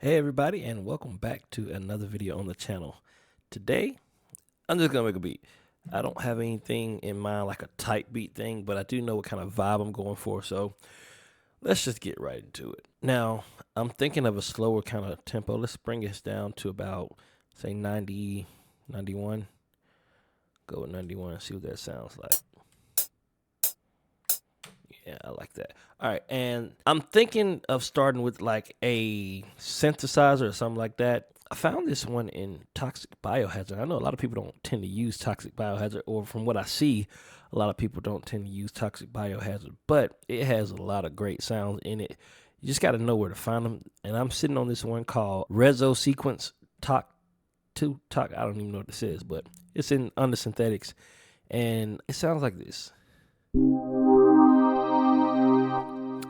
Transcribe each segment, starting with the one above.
Hey everybody, and welcome back to another video on the channel. Today, I'm just gonna make a beat. I don't have anything in mind like a tight beat thing, but I do know what kind of vibe I'm going for, so let's just get right into it. Now, I'm thinking of a slower kind of tempo. Let's bring this down to about, say, 90, 91. Go with 91 and see what that sounds like. Yeah, I like that. All right, and I'm thinking of starting with like a synthesizer or something like that. I found this one in Toxic Biohazard. I know a lot of people don't tend to use Toxic Biohazard, or from what I see, a lot of people don't tend to use Toxic Biohazard, but it has a lot of great sounds in it. You just got to know where to find them. And I'm sitting on this one called Rezo Sequence Talk 2. Talk, I don't even know what this is, but it's in under synthetics, and it sounds like this.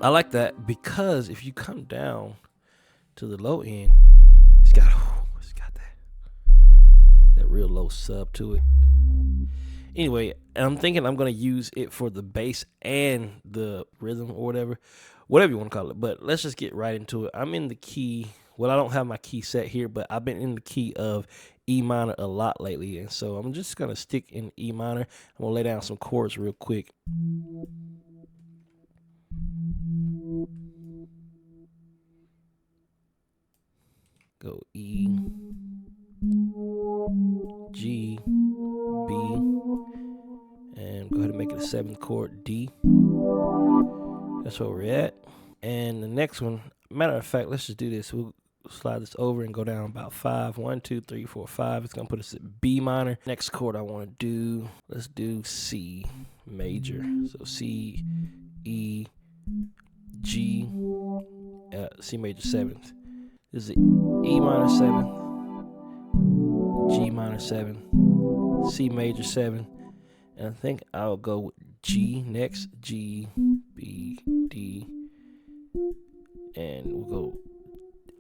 I like that because if you come down to the low end, it's got that real low sub to it. Anyway, I'm thinking I'm gonna use it for the bass and the rhythm or whatever you want to call it. But let's just get right into it. I'm in the key. Well, I don't have my key set here, but I've been in the key of E minor a lot lately, and so I'm just gonna stick in E minor. I'm gonna lay down some chords real quick. Go E, G, B, and go ahead and make it a 7th chord, D. That's where we're at. And the next one, matter of fact, let's just do this. We'll slide this over and go down about 5. 1, 2, 3, 4, 5. It's gonna put us at B minor. Next chord I want to do, let's do C major. So C, E, G, C major 7th. This is E minor 7, G minor 7, C major 7, and I think I'll go with G next. G, B, D, and we'll go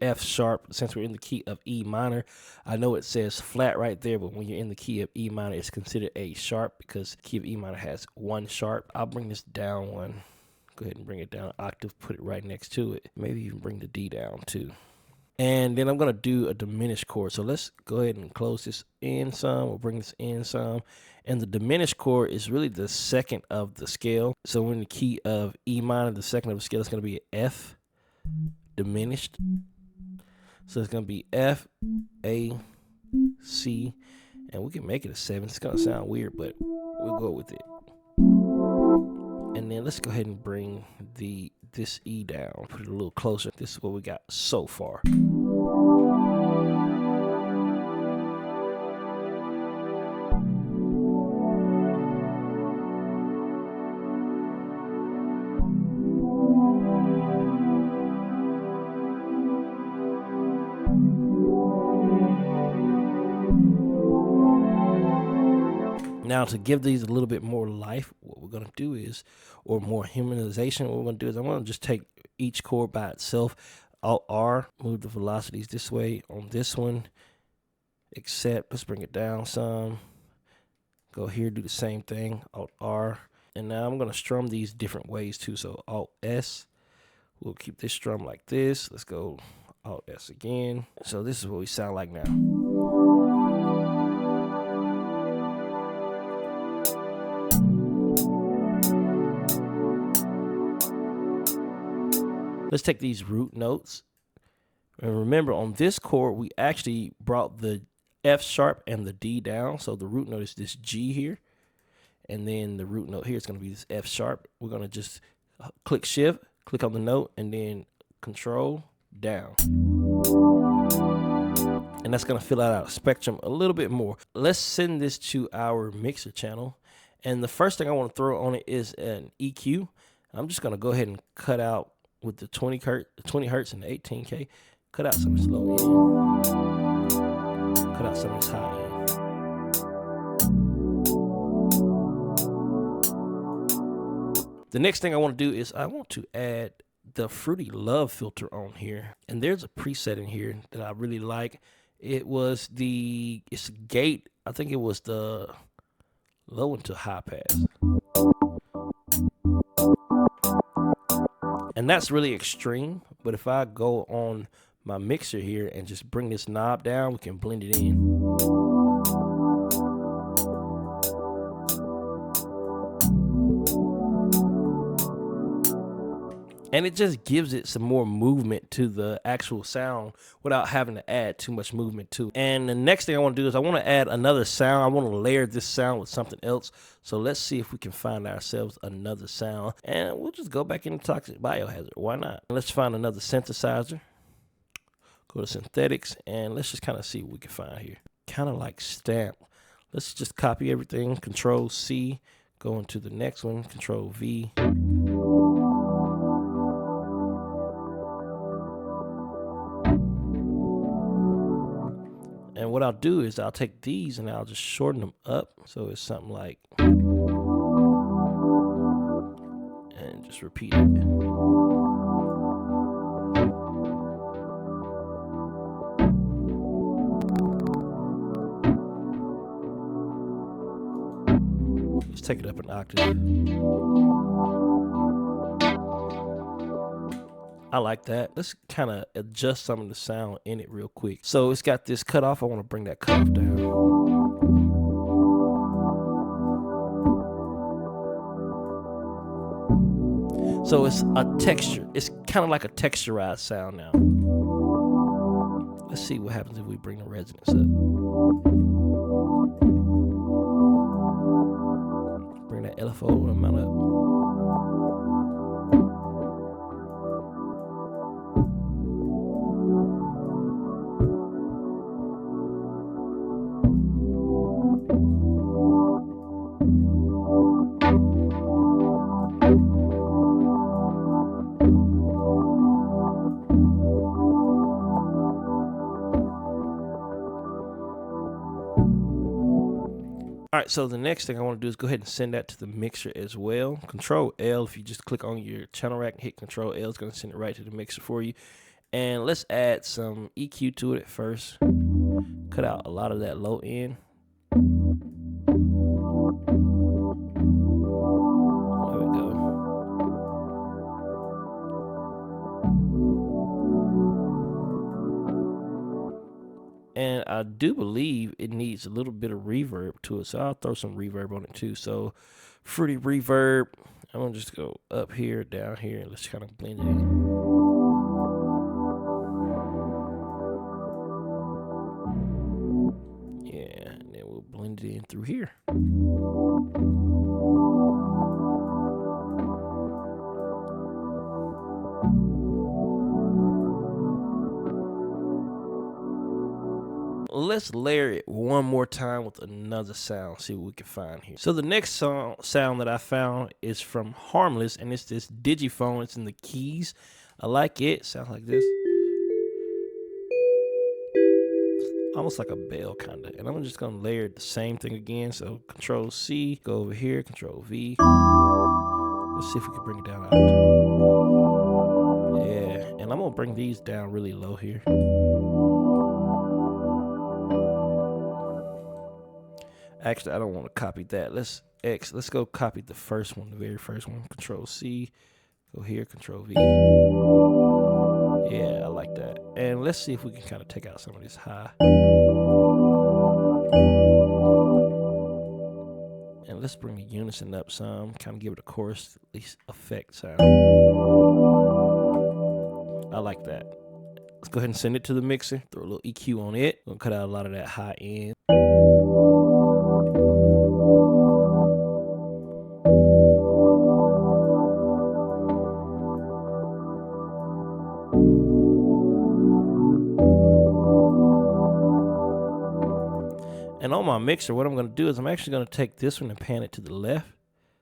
F sharp since we're in the key of E minor. I know it says flat right there, but when you're in the key of E minor, it's considered a sharp because the key of E minor has 1 sharp. I'll bring this down one. Go ahead and bring it down an octave, put it right next to it. Maybe even bring the D down too. And then I'm going to do a diminished chord. So let's go ahead and close this in some. We'll bring this in some. And the diminished chord is really the second of the scale. So we're in the key of E minor, the second of the scale is going to be an F diminished. So it's going to be F, A, C. And we can make it a 7. It's going to sound weird, but we'll go with it. And then let's go ahead and bring this E down, put it a little closer. This is what we got so far. Now, to give these a little bit more life, what we're going to do is, or more humanization, what we're going to do is I'm going to just take each chord by itself. Alt R, move the velocities this way on this one, except, let's bring it down some. Go here, do the same thing, Alt R. And now I'm going to strum these different ways too. So Alt S, we'll keep this strum like this. Let's go Alt S again. So this is what we sound like now. Let's take these root notes. And remember, on this chord, we actually brought the F sharp and the D down. So the root note is this G here. And then the root note here is going to be this F sharp. We're going to just click shift, click on the note, and then control down. And that's going to fill out our spectrum a little bit more. Let's send this to our mixer channel. And the first thing I want to throw on it is an EQ. I'm just going to go ahead and cut out with the 20 hertz and the 18K, cut out some of this low end, cut out some of this high end. The next thing I want to do is I want to add the Fruity Love filter on here. And there's a preset in here that I really like. It's a gate. I think it was the low into high pass. And that's really extreme. But if I go on my mixer here and just bring this knob down, we can blend it in. And it just gives it some more movement to the actual sound without having to add too much movement to it. And the next thing I want to do is I want to add another sound. I want to layer this sound with something else. So let's see if we can find ourselves another sound. And we'll just go back into Toxic Biohazard. Why not? Let's find another synthesizer. Go to synthetics and let's just kind of see what we can find here. Kind of like stamp. Let's just copy everything. Control C. Go into the next one. Control V. And what I'll do is I'll take these and I'll just shorten them up. So it's something like, and just repeat it. Let's take it up an octave. I like that. Let's kind of adjust some of the sound in it real quick. So it's got this cutoff. I want to bring that cutoff down. So it's a texture. It's kind of like a texturized sound now. Let's see what happens if we bring the resonance up. Bring that LFO amount up. All right, so the next thing I want to do is go ahead and send that to the mixer as well. Control L, if you just click on your channel rack and hit Control L, it's going to send it right to the mixer for you. And let's add some EQ to it at first. Cut out a lot of that low end. There we go. And I do believe it needs a little bit of reverb to it, so I'll throw some reverb on it too. So fruity reverb, I'm gonna just go up here, down here, and let's kind of blend it in. Yeah, and then we'll blend it in through here. Let's layer it one more time with another sound, see what we can find here. So the next sound that I found is from Harmless, and it's this digiphone. It's in the keys. I like it. Sounds like this. Almost like a bell kind of. And I'm just going to layer the same thing again. So Control C, go over here, Control V. Let's see if we can bring it down out. Yeah, and I'm going to bring these down really low here. Actually, I don't want to copy that. Let's go copy the first one, the very first one. Control C, go here, Control V. Yeah, I like that. And let's see if we can kind of take out some of this high. And let's bring the unison up some, kind of give it a chorus, at least effect sound. I like that. Let's go ahead and send it to the mixer. Throw a little EQ on it. Gonna cut out a lot of that high end. And on my mixer, what I'm going to do is I'm actually going to take this one and pan it to the left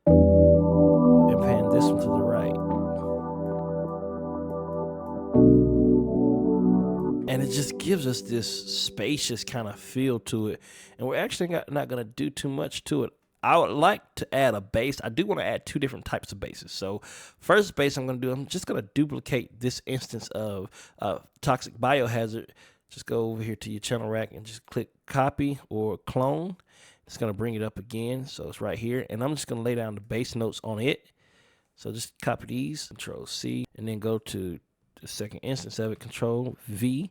and pan this one to the right. And it just gives us this spacious kind of feel to it. And we're actually not going to do too much to it. I would like to add a bass. I do want to add two different types of basses. So first bass I'm going to do, I'm just going to duplicate this instance of Toxic Biohazard. Just go over here to your channel rack and just click copy or clone. It's going to bring it up again. So it's right here. And I'm just going to lay down the bass notes on it. So just copy these, Control C, and then go to the second instance of it, Control V,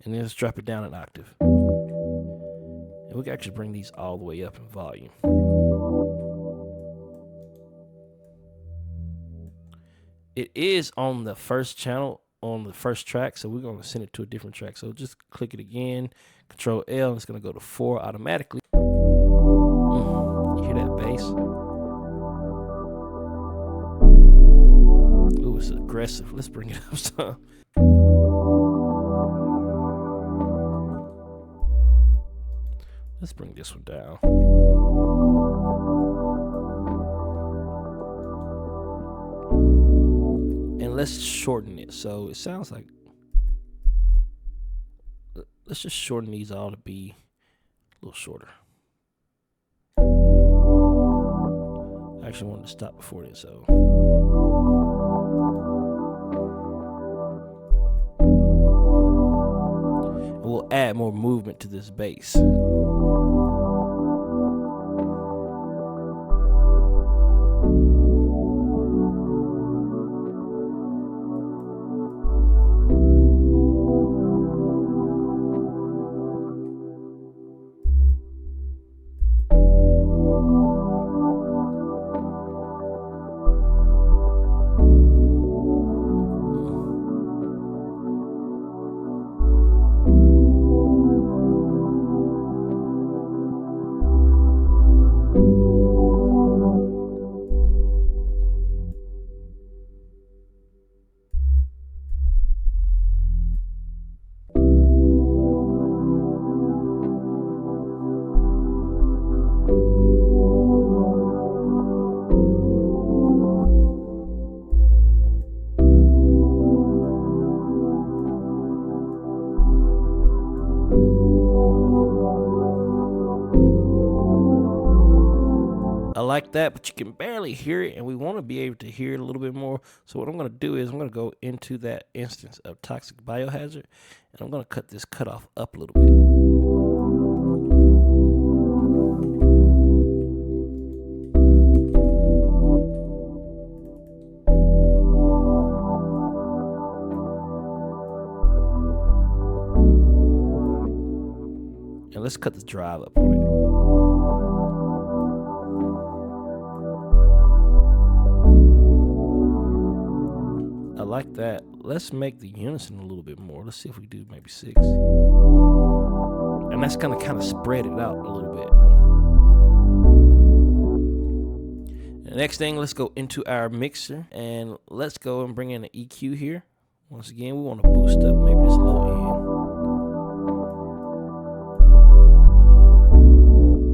and then let's drop it down an octave. And we can actually bring these all the way up in volume. It is on the first channel, on the first track, so we're going to send it to a different track. So just click it again, Control L, and it's going to go to 4 automatically. You hear that bass? Ooh, it's aggressive. Let's bring it up some. Let's bring this one down. And let's shorten it so it sounds like, let's just shorten these all to be a little shorter. I actually wanted to stop before this, so. And we'll add more movement to this bass. I like that, but you can barely hear it, and we want to be able to hear it a little bit more. So what I'm going to do is I'm going to go into that instance of Toxic Biohazard, and I'm going to cut this cutoff up a little bit. And let's cut the drive up on it. I like that. Let's make the unison a little bit more. Let's see if we do maybe 6. And that's gonna kind of spread it out a little bit. The next thing, let's go into our mixer and let's go and bring in an EQ here. Once again, we want to boost up maybe this low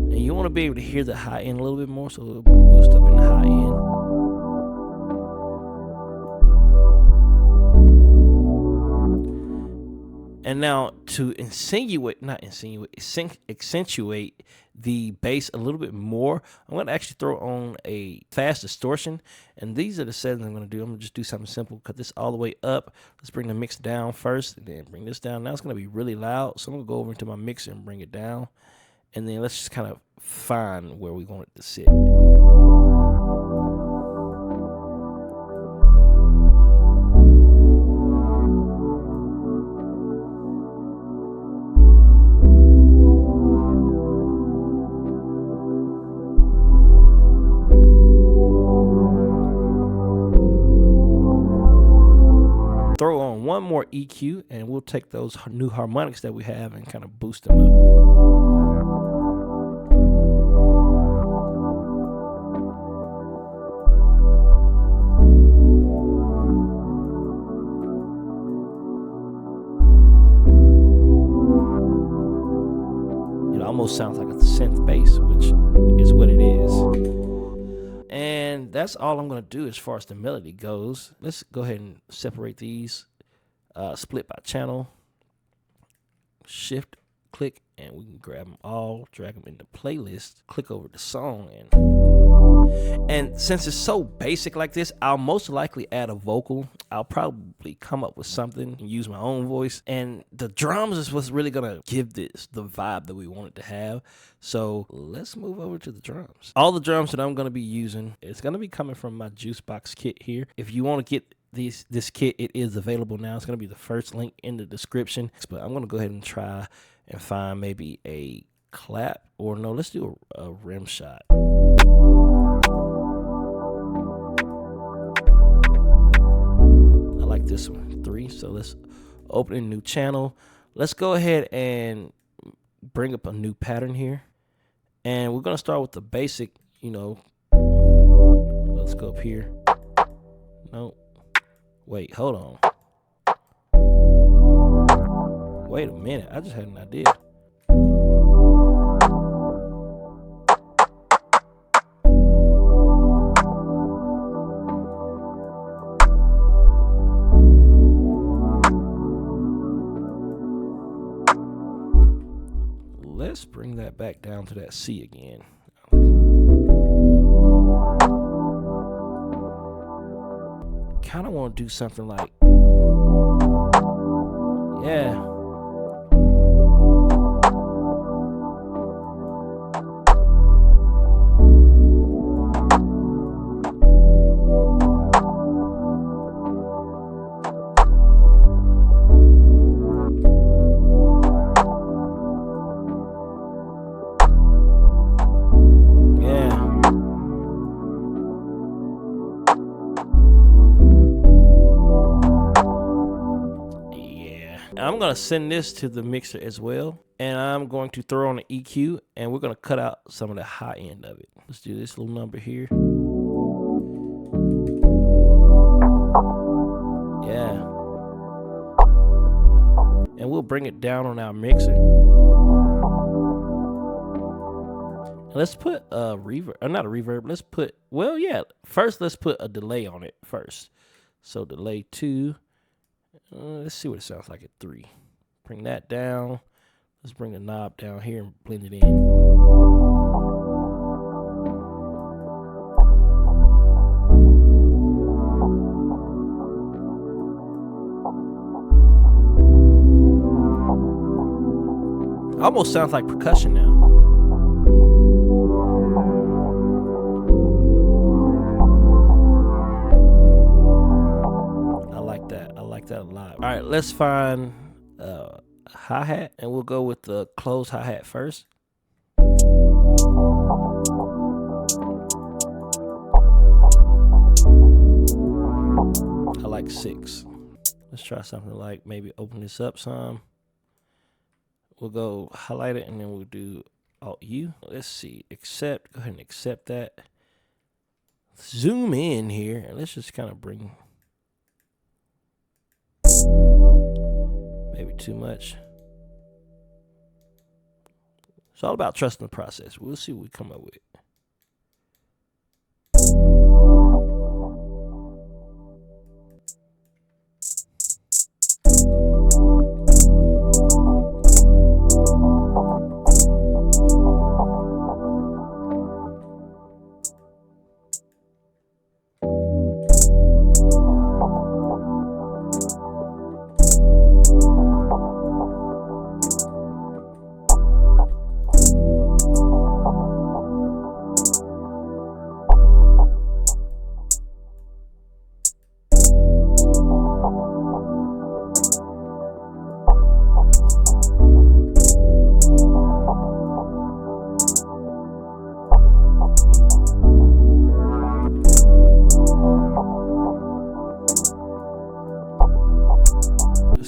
end. And you want to be able to hear the high end a little bit more, so we'll boost up in the high end. And now to accentuate the bass a little bit more, I'm going to actually throw on a fast distortion. And these are the settings I'm going to do. I'm going to just do something simple. Cut this all the way up. Let's bring the mix down first and then bring this down. Now it's going to be really loud. So I'm going to go over into my mixer and bring it down. And then let's just kind of find where we want it to sit. Throw on one more EQ and we'll take those new harmonics that we have and kind of boost them up. It almost sounds like a synth bass, which is what it is. And that's all I'm going to do as far as the melody goes. Let's go ahead and separate these, split by channel, shift, click, and we can grab them all, drag them into playlist, click over the song, and since it's so basic like this, I'll most likely add a vocal. I'll probably come up with something and use my own voice, and the drums is what's really gonna give this the vibe that we want it to have. So let's move over to the drums. All the drums that I'm gonna be using, it's gonna be coming from my Jooce box kit here. If you want to get this kit, it is available now. It's going to be the first link in the description. But I'm going to go ahead and try and find maybe a clap, or no, let's do a rim shot. I like this one, 3. So let's open a new channel. Let's go ahead and bring up a new pattern here. And we're going to start with the basic, you know. Let's go up here. No. Wait, hold on. Wait a minute. I just had an idea. Let's bring that back down to that C again. Kind of want to do something like, yeah. I'm going to send this to the mixer as well, and I'm going to throw on an EQ, and we're going to cut out some of the high end of it. Let's do this little number here. Yeah. And we'll bring it down on our mixer. And let's put a reverb, or not a reverb, let's put, well, yeah, first let's put a delay on it first. So delay 2. Let's see what it sounds like at 3. Bring that down. Let's bring the knob down here and blend it in. Almost sounds like percussion now. That a lot. All right, let's find a hi-hat, and we'll go with the closed hi-hat first. I like 6. Let's try something like maybe open this up some. We'll go highlight it, and then we'll do Alt-U. Let's see, accept. Go ahead and accept that. Zoom in here, and let's just kind of bring. Maybe too much. It's all about trusting the process. We'll see what we come up with.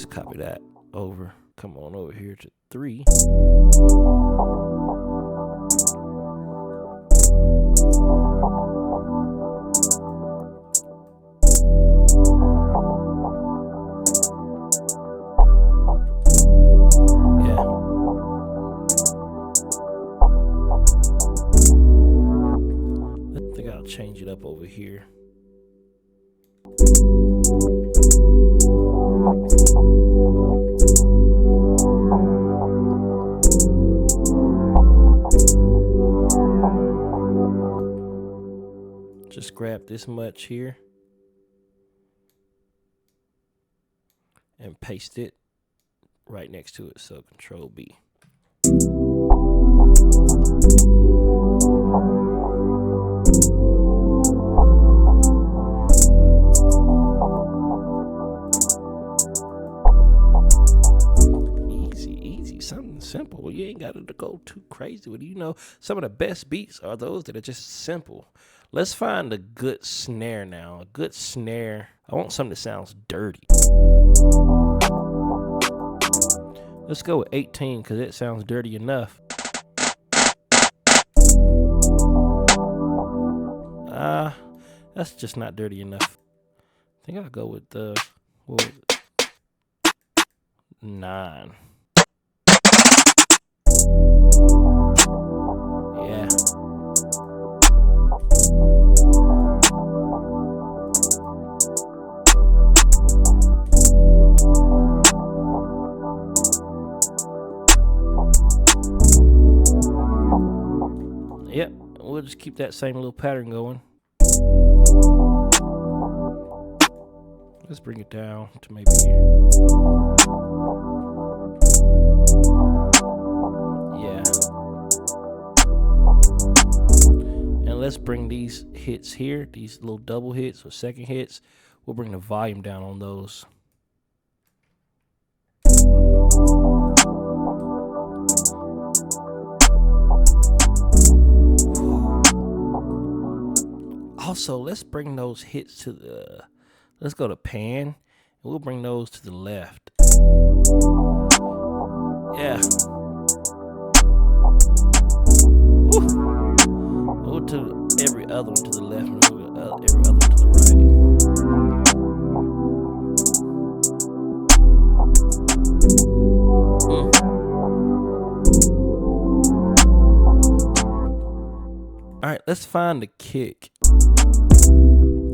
Copy that over. Come on over here to 3. Yeah. I think I'll change it up over here. Just grab this much here and paste it right next to it. So Control B. something simple. You ain't got to go too crazy with it. You know, some of the best beats are those that are just simple. Let's find a good snare now. A good snare. I want something that sounds dirty. Let's go with 18 because it sounds dirty enough. That's just not dirty enough. I think I'll go with the 9. Yeah. Yep, we'll just keep that same little pattern going. Let's bring it down to maybe here. Yeah. And let's bring these hits here, these little double hits or second hits, we'll bring the volume down on those. Also, let's bring those hits to the, let's go to pan, and we'll bring those to the left. Yeah. Woo. Go to every other one to the left, and every other one to the right. All right, let's find the kick.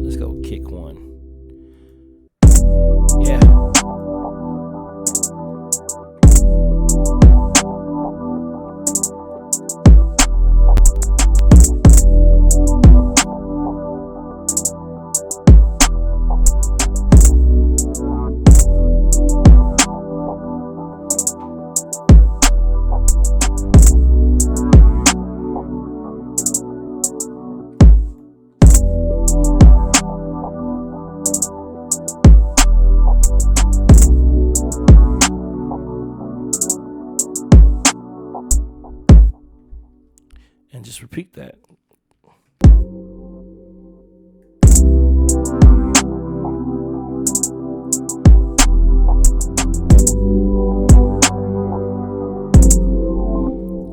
Let's go kick 1. Yeah. And just repeat that.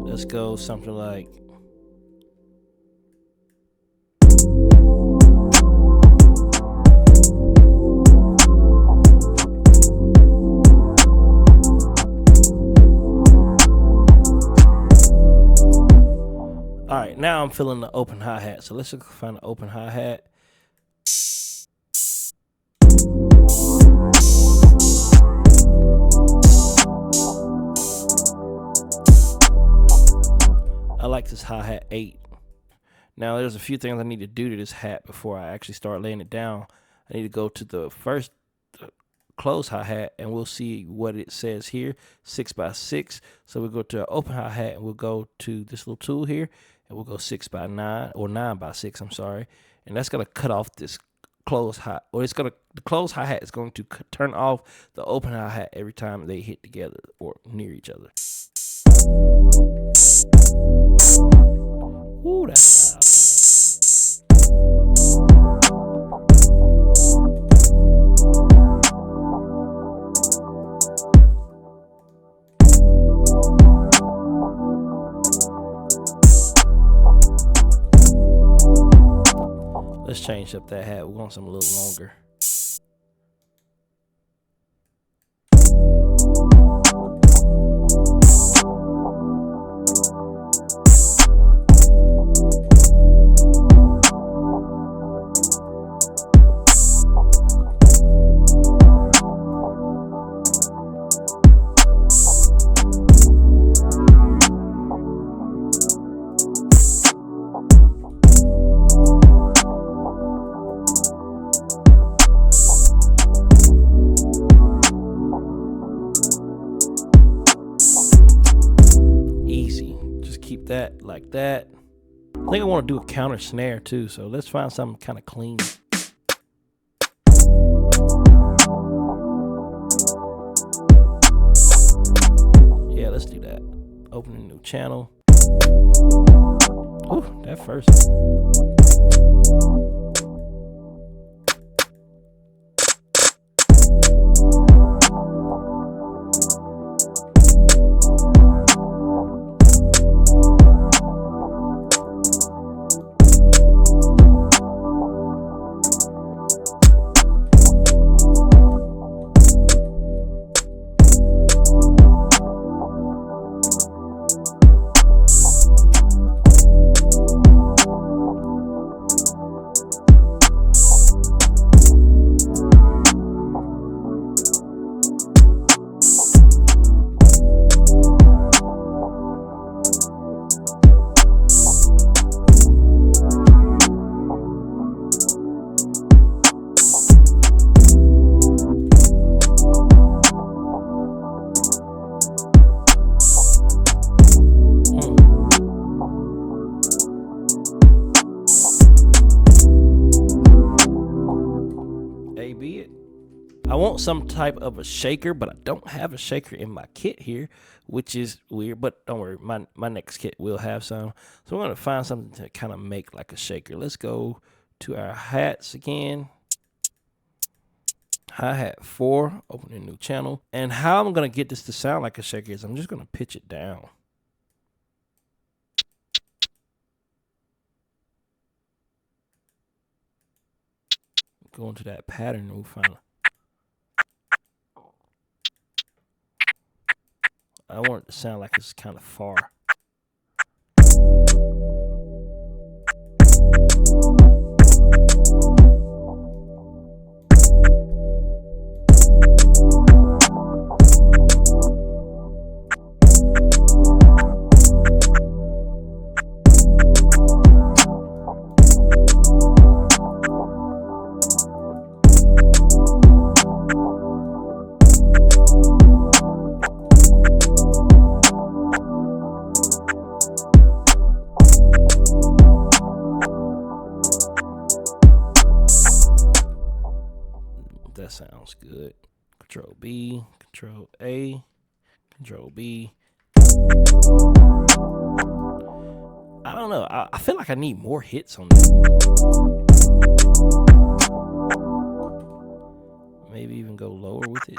Let's go something like all right, now I'm feeling the open hi-hat. So let's find the open hi-hat. I like this hi-hat 8. Now there's a few things I need to do to this hat before I actually start laying it down. I need to go to the first close hi-hat and we'll see what it says here, 6x6. So we'll go to our open hi-hat and we'll go to this little tool here and we'll go 6x9 or 9x6, I'm sorry. And that's gonna cut off this close hi, or it's gonna, the close hi-hat is going to turn off the open hi-hat every time they hit together or near each other. Ooh, that's loud. Let's change up that hat. We want something a little longer. Keep that like that. I think I want to do a counter snare too, so let's find something kind of clean. Yeah, let's do that. Open a new channel. Ooh, that first. I want some type of a shaker, but I don't have a shaker in my kit here, which is weird, but don't worry, my next kit will have some. So we're going to find something to kind of make like a shaker. Let's go to our hats again. Hi-hat 4, open a new channel. And how I'm going to get this to sound like a shaker is I'm just going to pitch it down. Go into that pattern and we'll find it. I want it to sound like it's kind of far. That sounds good. Control B, Control A, Control B. I don't know. I feel like I need more hits on this. Maybe even go lower with it.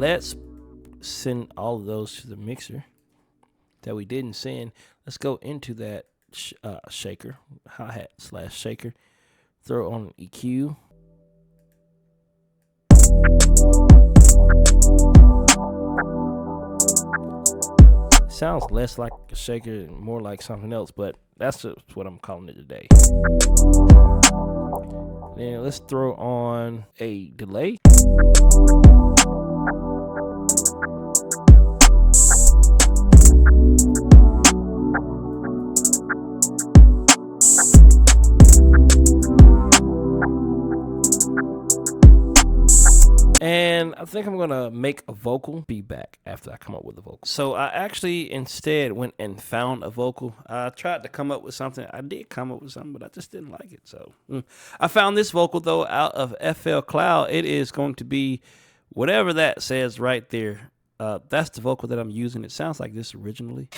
Let's send all of those to the mixer that we didn't send. Let's go into that shaker, hi-hat / shaker. Throw on an EQ. Sounds less like a shaker and more like something else, but that's just what I'm calling it today. Then let's throw on a delay. And I think I'm going to make a vocal. Be back after I come up with a vocal. So I actually instead went and found a vocal. I tried to come up with something. I did come up with something, but I just didn't like it. So I found this vocal, though, out of FL Cloud. It is going to be whatever that says right there. That's the vocal that I'm using. It sounds like this originally.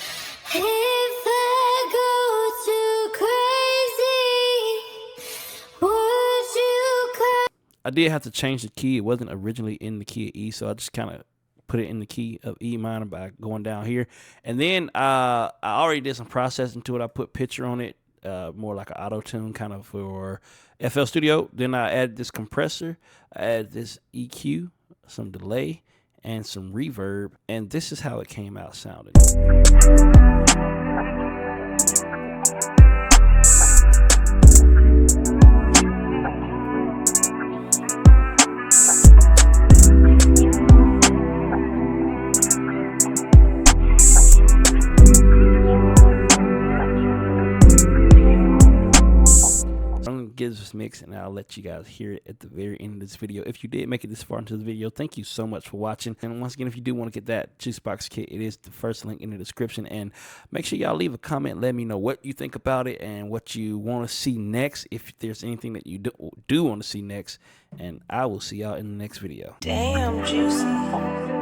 I did have to change the key. It wasn't originally in the key of E, so I just kind of put it in the key of E minor by going down here. And then I already did some processing to it. I put pitcher on it, more like an auto-tune kind of for FL Studio. Then I added this compressor. I added this EQ, some delay, and some reverb. And this is how it came out sounding. get this mix, and I'll let you guys hear it at the very end of this video. If you did make it this far into the video, thank you so much for watching. And once again, if you do want to get that Jooce box kit, it is the first link in the description. And make sure y'all leave a comment, let me know what you think about it and what you want to see next, if there's anything that you do want to see next. And I will see y'all in the next video. Damn, Juicy.